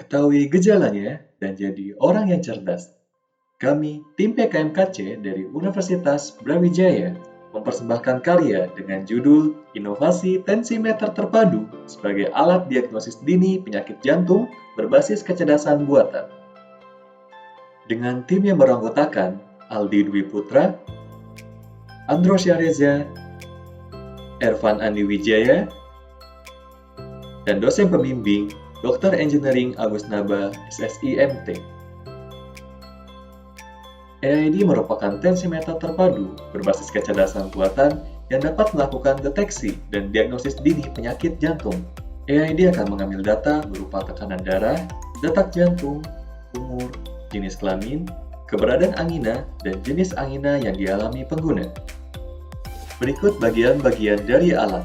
Ketahui gejalanya dan jadi orang yang cerdas. Kami, tim PKMKC dari Universitas Brawijaya, mempersembahkan karya dengan judul Inovasi Tensimeter Terpadu sebagai alat diagnosis dini penyakit jantung berbasis kecerdasan buatan. Dengan tim yang beranggotakan Aldi Dwi Putra, Androsya Reza, Ervan Andi Wijaya, dan dosen pembimbing Dr. Engineering Agus Naba, SSIMT. AID merupakan tensimeter terpadu berbasis kecerdasan buatan yang dapat melakukan deteksi dan diagnosis dini penyakit jantung. AID akan mengambil data berupa tekanan darah, detak jantung, umur, jenis kelamin, keberadaan angina, dan jenis angina yang dialami pengguna. Berikut bagian-bagian dari alat: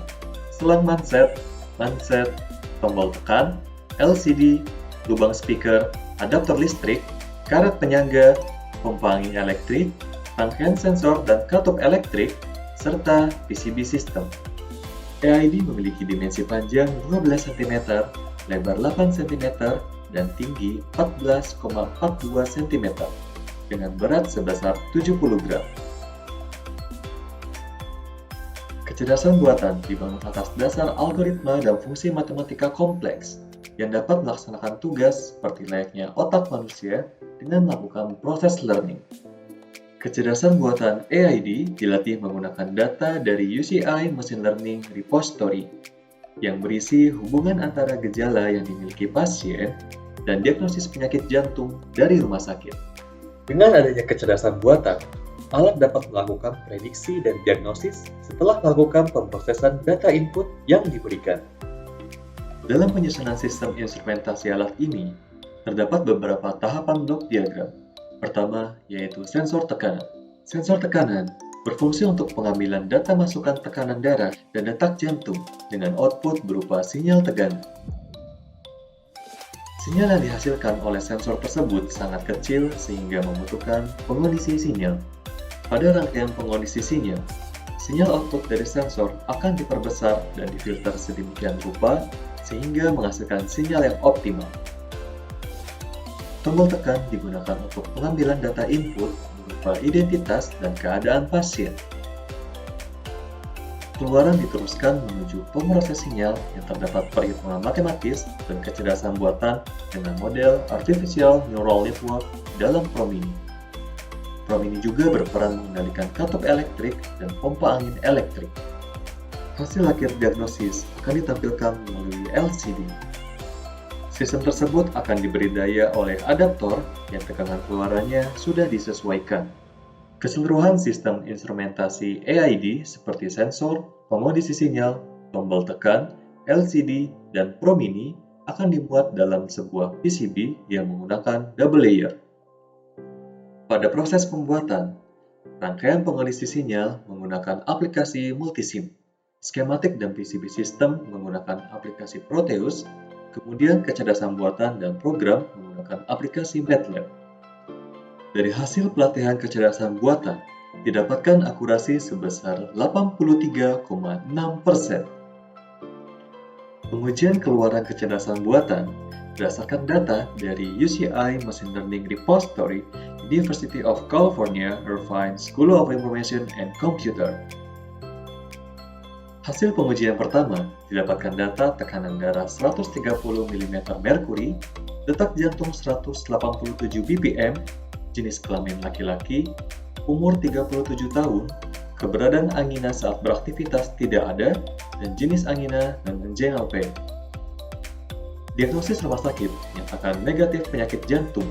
selang manset, tombol tekan, LCD, lubang speaker, adaptor listrik, karet penyangga, pompa angin elektrik, rangkaian sensor dan katup elektrik, serta PCB system. AID memiliki dimensi panjang 12 cm, lebar 8 cm, dan tinggi 14,42 cm, dengan berat sebesar 70 gram. Kecerdasan buatan dibangun atas dasar algoritma dan fungsi matematika kompleks yang dapat melaksanakan tugas seperti layaknya otak manusia dengan melakukan proses learning. Kecerdasan buatan AID dilatih menggunakan data dari UCI Machine Learning Repository yang berisi hubungan antara gejala yang dimiliki pasien dan diagnosis penyakit jantung dari rumah sakit. Dengan adanya kecerdasan buatan, alat dapat melakukan prediksi dan diagnosis setelah melakukan pemrosesan data input yang diberikan. Dalam penyusunan sistem instrumentasi alat ini, terdapat beberapa tahapan blok diagram. Pertama, yaitu sensor tekanan. Sensor tekanan berfungsi untuk pengambilan data masukan tekanan darah dan detak jantung dengan output berupa sinyal tegangan. Sinyal yang dihasilkan oleh sensor tersebut sangat kecil sehingga membutuhkan pengondisi sinyal. Pada rangkaian pengondisi sinyal, sinyal output dari sensor akan diperbesar dan difilter sedemikian rupa sehingga menghasilkan sinyal yang optimal. Tombol tekan digunakan untuk pengambilan data input berupa identitas dan keadaan pasien. Keluaran diteruskan menuju pemroses sinyal yang terdapat perhitungan matematis dan kecerdasan buatan dengan model Artificial Neural Network dalam PROMINI. PROMINI juga berperan mengendalikan katup elektrik dan pompa angin elektrik. Hasil akhir diagnosis akan ditampilkan melalui LCD. Sistem tersebut akan diberi daya oleh adaptor yang tekanan keluarannya sudah disesuaikan. Keseluruhan sistem instrumentasi AID seperti sensor, pengondisi sinyal, tombol tekan, LCD, dan PROMINI akan dimuat dalam sebuah PCB yang menggunakan double layer. Pada proses pembuatan, rangkaian pengondisi sinyal menggunakan aplikasi multisim. Skematik dan PCB system menggunakan aplikasi Proteus, kemudian kecerdasan buatan dan program menggunakan aplikasi MATLAB. Dari hasil pelatihan kecerdasan buatan, didapatkan akurasi sebesar 83,6%. Pengujian keluaran kecerdasan buatan berdasarkan data dari UCI Machine Learning Repository, University of California, Irvine School of Information and Computer. Hasil pengujian pertama didapatkan data tekanan darah 130 mm merkuri, detak jantung 187 bpm, jenis kelamin laki-laki, umur 37 tahun, keberadaan angina saat beraktivitas tidak ada, dan jenis angina non-GLP. Diagnosis rumah sakit menyatakan negatif penyakit jantung,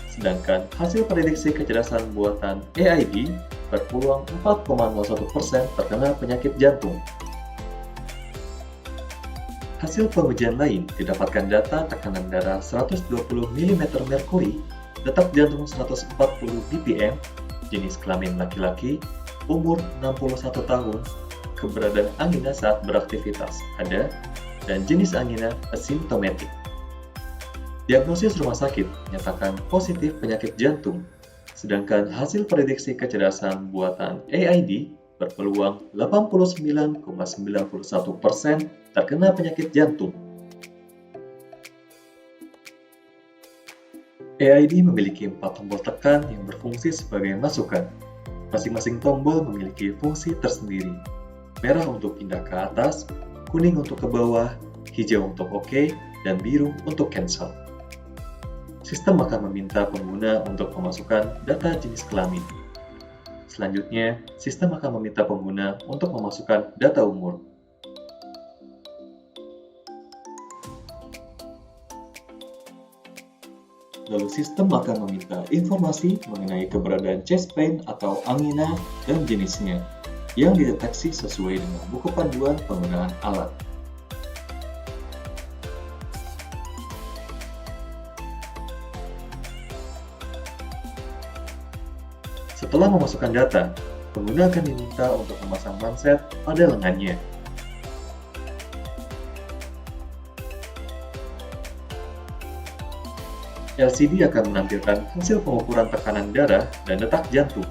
sedangkan hasil prediksi kecerdasan buatan AID berpeluang 4,01% terkena penyakit jantung. Hasil pengujian lain didapatkan data tekanan darah 120 mm merkuri, detak jantung 140 bpm, jenis kelamin laki-laki, umur 61 tahun, keberadaan angina saat beraktivitas ada, dan jenis angina asimptomatik. Diagnosis rumah sakit menyatakan positif penyakit jantung, sedangkan hasil prediksi kecerdasan buatan AID berpeluang 89,91% terkena penyakit jantung. AID memiliki 4 tombol tekan yang berfungsi sebagai masukan. Masing-masing tombol memiliki fungsi tersendiri. Merah untuk pindah ke atas, kuning untuk ke bawah, hijau untuk OK, dan biru untuk cancel. Sistem akan meminta pengguna untuk memasukkan data jenis kelamin. Selanjutnya, sistem akan meminta pengguna untuk memasukkan data umur. Lalu sistem akan meminta informasi mengenai keberadaan chest pain atau angina dan jenisnya, yang dideteksi sesuai dengan buku panduan penggunaan alat. Setelah memasukkan data, pengguna akan diminta untuk memasang manset pada lengannya. LCD akan menampilkan hasil pengukuran tekanan darah dan detak jantung,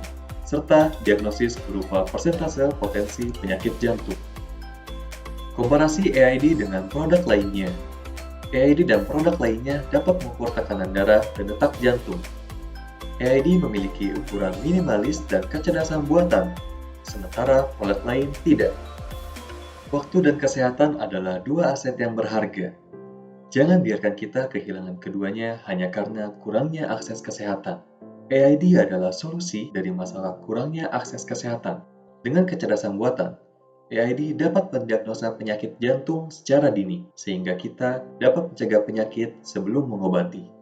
serta diagnosis berupa persentase potensi penyakit jantung. Komparasi AID dengan produk lainnya. AID dan produk lainnya dapat mengukur tekanan darah dan detak jantung. AID memiliki ukuran minimalis dan kecerdasan buatan, sementara produk lain tidak. Waktu dan kesehatan adalah dua aset yang berharga. Jangan biarkan kita kehilangan keduanya hanya karena kurangnya akses kesehatan. AID adalah solusi dari masalah kurangnya akses kesehatan. Dengan kecerdasan buatan, AID dapat mendiagnosa penyakit jantung secara dini, sehingga kita dapat mencegah penyakit sebelum mengobati.